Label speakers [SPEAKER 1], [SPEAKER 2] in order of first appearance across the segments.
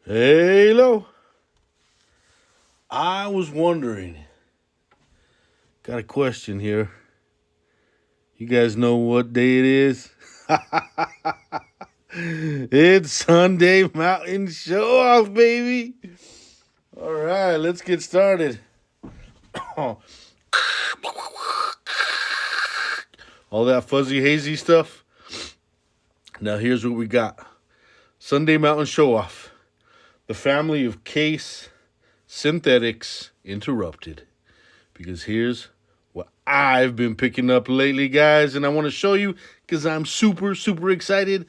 [SPEAKER 1] Hello. I was wondering, got a question here. You guys know what day it is? It's Sunday Mountain Show Off, baby. All right, let's get started. All that fuzzy, hazy stuff. Now, here's what we got Sunday Mountain Show Off. The family of Case Synthetics Interrupted. Because here's what I've been picking up lately, guys, and I want to show you because I'm super, super excited,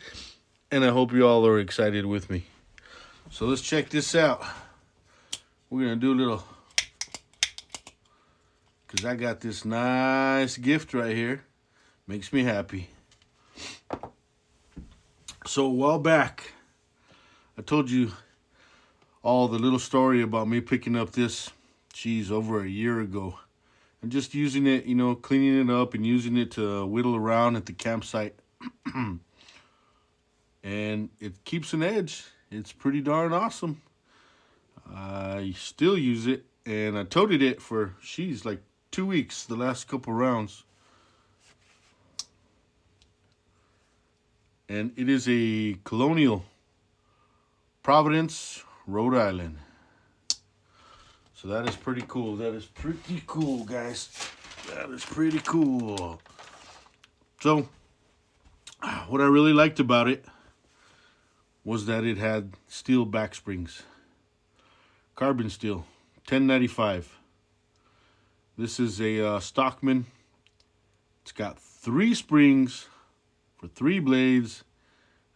[SPEAKER 1] and I hope you all are excited with me. So let's check this out. We're going to do a little, because I got this nice gift right here. Makes me happy. So a while back, I told you all the little story about me picking up this cheese over a year ago. And just using it, cleaning it up and using it to whittle around at the campsite. And it keeps an edge. It's pretty darn awesome. I still use it, and I toted it for, like 2 weeks, the last couple rounds. And it is a Colonial, Providence, Rhode Island. So that is pretty cool. That is pretty cool, guys. That is pretty cool. So, what I really liked about it was that it had steel back springs. Carbon steel, $10.95. This is a Stockman. It's got 3 springs for 3 blades.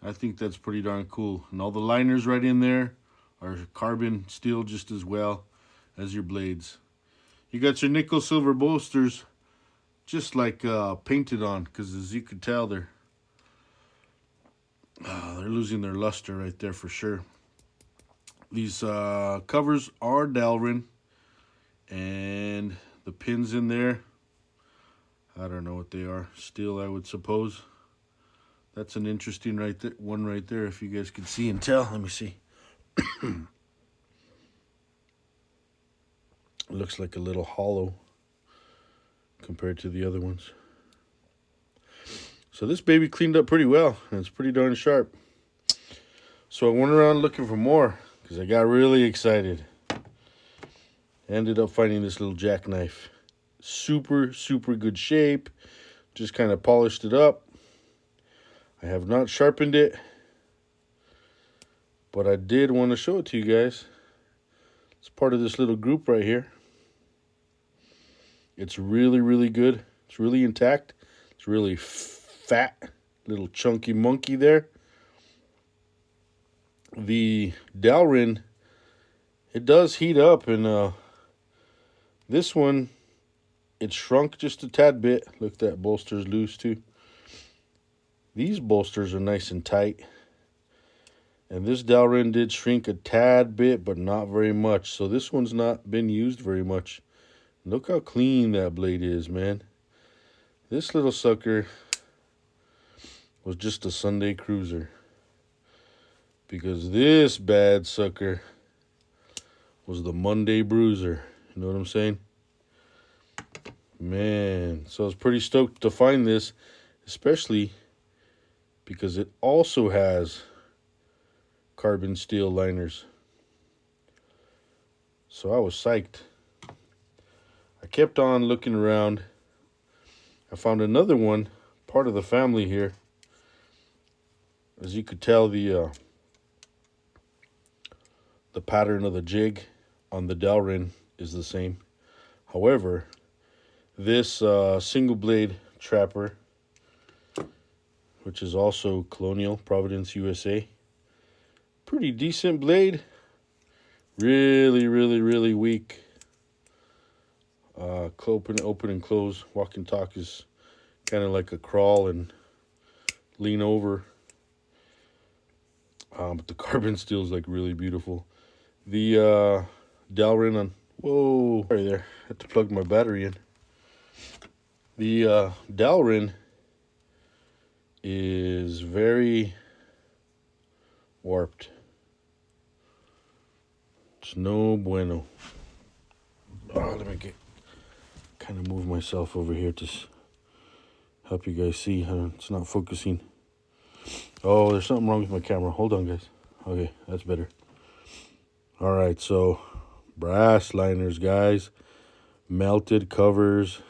[SPEAKER 1] I think that's pretty darn cool. And all the liners right in there are carbon steel just as well as your blades. You got your nickel silver bolsters just like painted on, because as you could tell, they're losing their luster right there for sure. These covers are Delrin, and the pins in there, I don't know what they are. Steel, I would suppose. That's an interesting one right there, if you guys can see and tell. Let me see. It looks like a little hollow compared to the other ones. So this baby cleaned up pretty well, and it's pretty darn sharp. So I went around looking for more because I got really excited. Ended up finding this little jackknife. Super, super good shape. Just kind of polished it up. I have not sharpened it, but I did want to show it to you guys. It's part of this little group right here. It's really, really good. It's really intact. It's really fat, little chunky monkey there. The Delrin, it does heat up, and this one, it shrunk just a tad bit. Look, that bolster's loose too. These bolsters are nice and tight. And this Delrin did shrink a tad bit, but not very much. So this one's not been used very much. Look how clean that blade is, man. This little sucker was just a Sunday cruiser. Because this bad sucker was the Monday bruiser. You know what I'm saying? Man, so I was pretty stoked to find this, especially because it also has carbon steel liners. So I was psyched. I kept on looking around. I found another one, part of the family here. As you could tell, the pattern of the jig on the Delrin is the same. However, this single blade trapper, which is also Colonial, Providence, USA. Pretty decent blade. Really, really, really weak. Open and close. Walk and talk is kind of like a crawl and lean over. But the carbon steel is like really beautiful. The Delrin on, whoa, right there. Had to plug my battery in. The Delrin is very warped. It's no bueno. Oh, let me kind of move myself over here to help you guys see. It's not focusing. Oh, there's something wrong with my camera. Hold on, guys. Okay, that's better. All right, so brass liners, guys. Melted covers.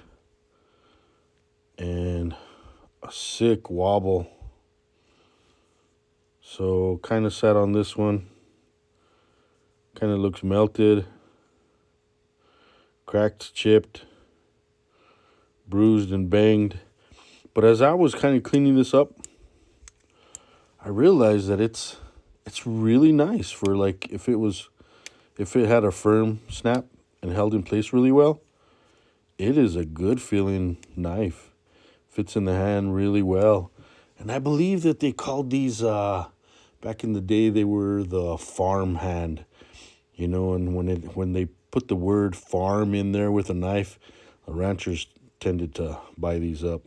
[SPEAKER 1] And a sick wobble. So kind of sat on this one. Kind of looks melted. Cracked, chipped. Bruised and banged. But as I was kind of cleaning this up, I realized that it's really nice for, like, if it had a firm snap and held in place really well, it is a good feeling knife. Fits in the hand really well. And I believe that they called these, back in the day, they were the farm hand. You know, and when they put the word farm in there with a knife, the ranchers tended to buy these up.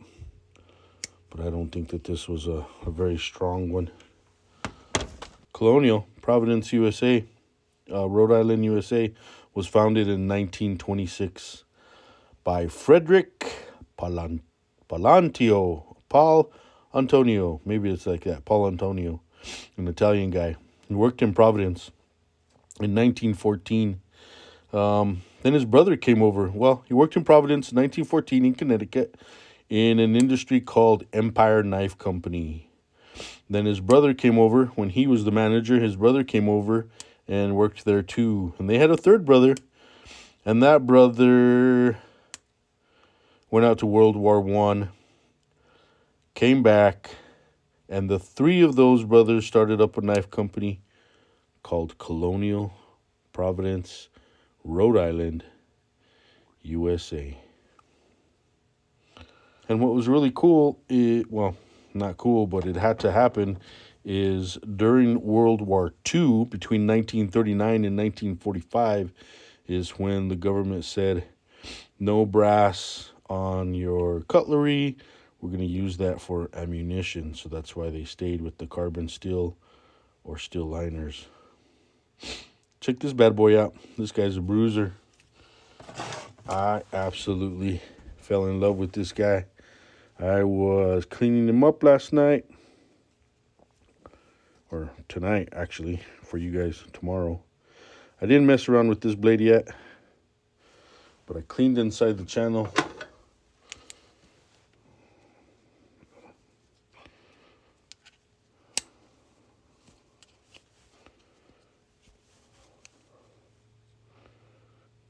[SPEAKER 1] But I don't think that this was a very strong one. Colonial, Providence, USA, Rhode Island, USA, was founded in 1926 by Frederick Paul Antonio, maybe it's like that, Paul Antonio, an Italian guy. He worked in Providence in 1914. Then his brother came over. Well, he worked in Providence in 1914 in Connecticut in an industry called Empire Knife Company. Then his brother came over. When he was the manager, his brother came over and worked there too. And they had a third brother, and that brother went out to World War I, came back, and the three of those brothers started up a knife company called Colonial, Providence, Rhode Island, USA. And what was really cool, not cool, but it had to happen, is during World War II, between 1939 and 1945, is when the government said, no brass on your cutlery. We're going to use that for ammunition. So that's why they stayed with the carbon steel or steel liners. Check this bad boy out. This guy's a bruiser. I absolutely fell in love with this guy. I was cleaning him up last night. Or tonight, actually, for you guys tomorrow. I didn't mess around with this blade yet, but I cleaned inside the channel.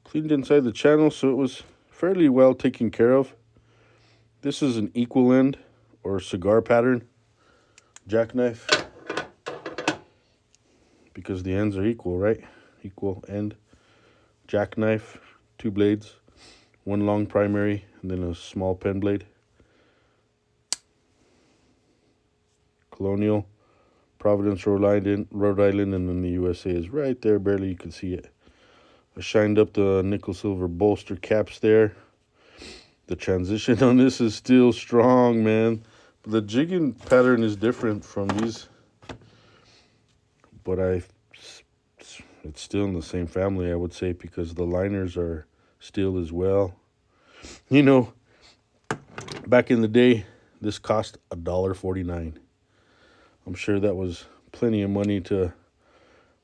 [SPEAKER 1] Cleaned inside the channel, so it was fairly well taken care of. This is an equal end or cigar pattern jackknife, because the ends are equal, right? Equal end jackknife, 2 blades, 1 long primary, and then a small pen blade. Colonial, Providence, Rhode Island, and then the USA is right there. Barely you can see it. I shined up the nickel silver bolster caps there. The transition on this is still strong, man. The jigging pattern is different from these, but it's still in the same family, I would say, because the liners are steel as well. You know, back in the day, this cost $1.49. I'm sure that was plenty of money to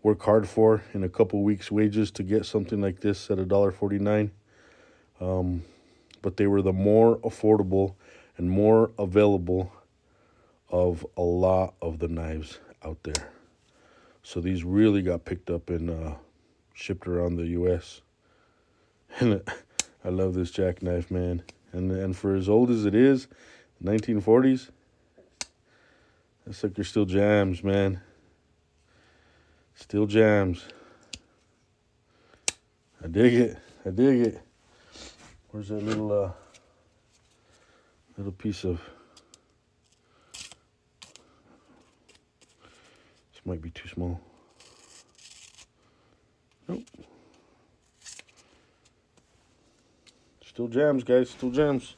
[SPEAKER 1] work hard for in a couple weeks' wages to get something like this at $1.49. But they were the more affordable and more available of a lot of the knives out there. So these really got picked up and shipped around the U.S. And I love this jackknife, man. And for as old as it is, 1940s, that sucker still jams, man. Still jams. I dig it. I dig it. Where's that little piece of... This might be too small. Nope. Still jams, guys. Still jams.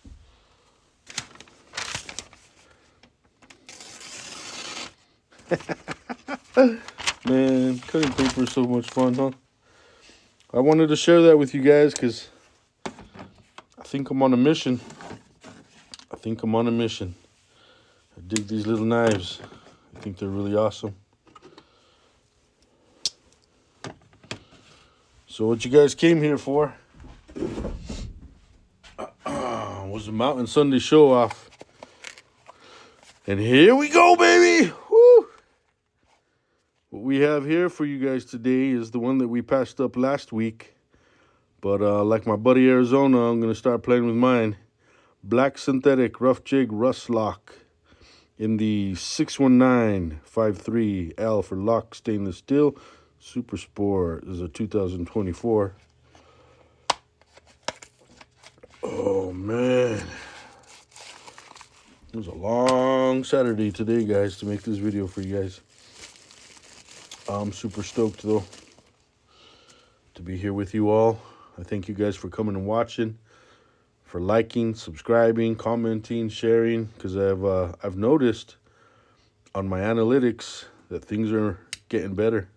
[SPEAKER 1] Man, cutting paper is so much fun, huh? I wanted to share that with you guys because I think I'm on a mission. I dig these little knives. I think they're really awesome. So what you guys came here for was a Mountain Sunday show off. And here we go, baby! Woo! What we have here for you guys today is the one that we passed up last week. But like my buddy Arizona, I'm going to start playing with mine. Black synthetic rough jig rust lock in the 61953L for lock stainless steel. Super Sport. This is a 2024. Oh, man. It was a long Saturday today, guys, to make this video for you guys. I'm super stoked, though, to be here with you all. I thank you guys for coming and watching, for liking, subscribing, commenting, sharing, because I've noticed on my analytics that things are getting better.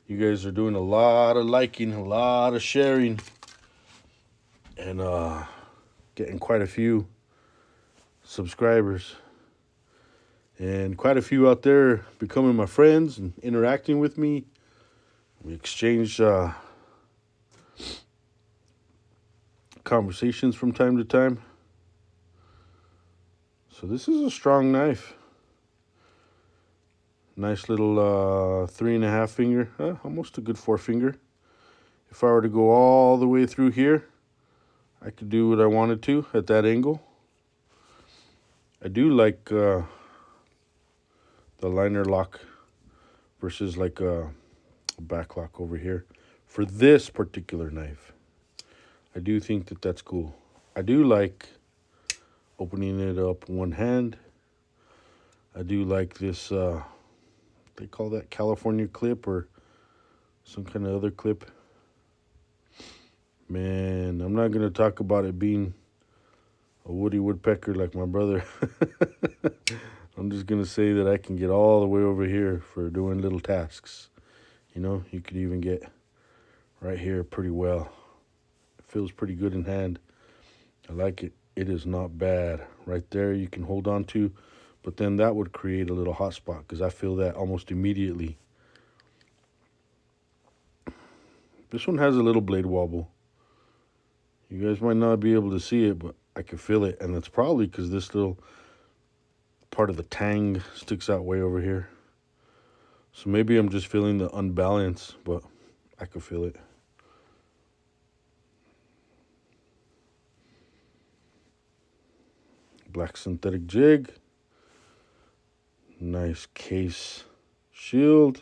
[SPEAKER 1] You guys are doing a lot of liking, a lot of sharing, and getting quite a few subscribers. And quite a few out there becoming my friends and interacting with me. We exchange conversations from time to time. So this is a strong knife. Nice little 3.5 finger, almost a good 4 finger. If I were to go all the way through here, I could do what I wanted to at that angle. I do like the liner lock versus like a back lock over here for this particular knife. I do think that that's cool. I do like opening it up one hand. I do like this, they call that California clip or some kind of other clip. Man, I'm not going to talk about it being a woody woodpecker like my brother. I'm just going to say that I can get all the way over here for doing little tasks. You know, you could even get right here pretty well. It feels pretty good in hand. I like it. It is not bad. Right there you can hold on to, but then that would create a little hot spot because I feel that almost immediately. This one has a little blade wobble. You guys might not be able to see it, but I can feel it, and it's probably because this little part of the tang sticks out way over here. So maybe I'm just feeling the unbalance, but I can feel it. Black synthetic jig. Nice case shield.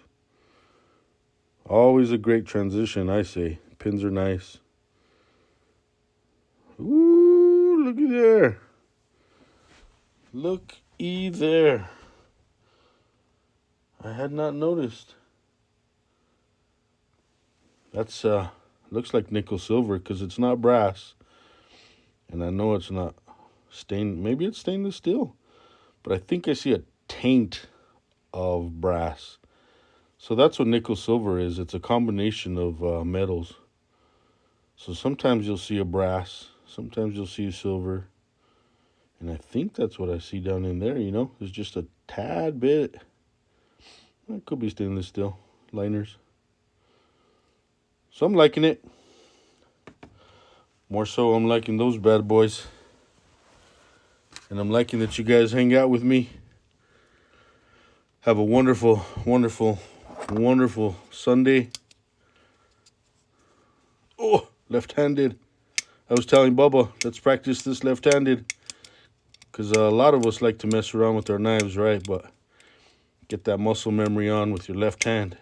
[SPEAKER 1] Always a great transition, I say. Pins are nice. Ooh, looky there. Look-y there. I had not noticed. That's looks like nickel silver because it's not brass. And I know it's not stained. Maybe it's stainless steel. But I think I see a taint of brass. So that's what nickel silver is. It's a combination of metals. So sometimes you'll see a brass. Sometimes you'll see a silver. And I think that's what I see down in there, you know. There's just a tad bit. It could be stainless steel liners. So I'm liking it. More so I'm liking those bad boys. And I'm liking that you guys hang out with me. Have a wonderful, wonderful, wonderful Sunday. Oh, left-handed. I was telling Bubba, let's practice this left-handed. Because a lot of us like to mess around with our knives, right? But get that muscle memory on with your left hand.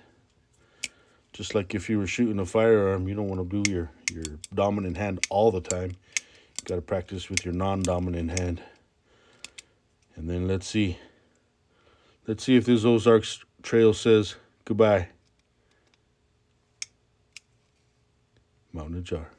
[SPEAKER 1] Just like if you were shooting a firearm, you don't want to do your dominant hand all the time. You got to practice with your non-dominant hand. And then let's see. Let's see if this Ozarks trail says goodbye. Mountain Jar.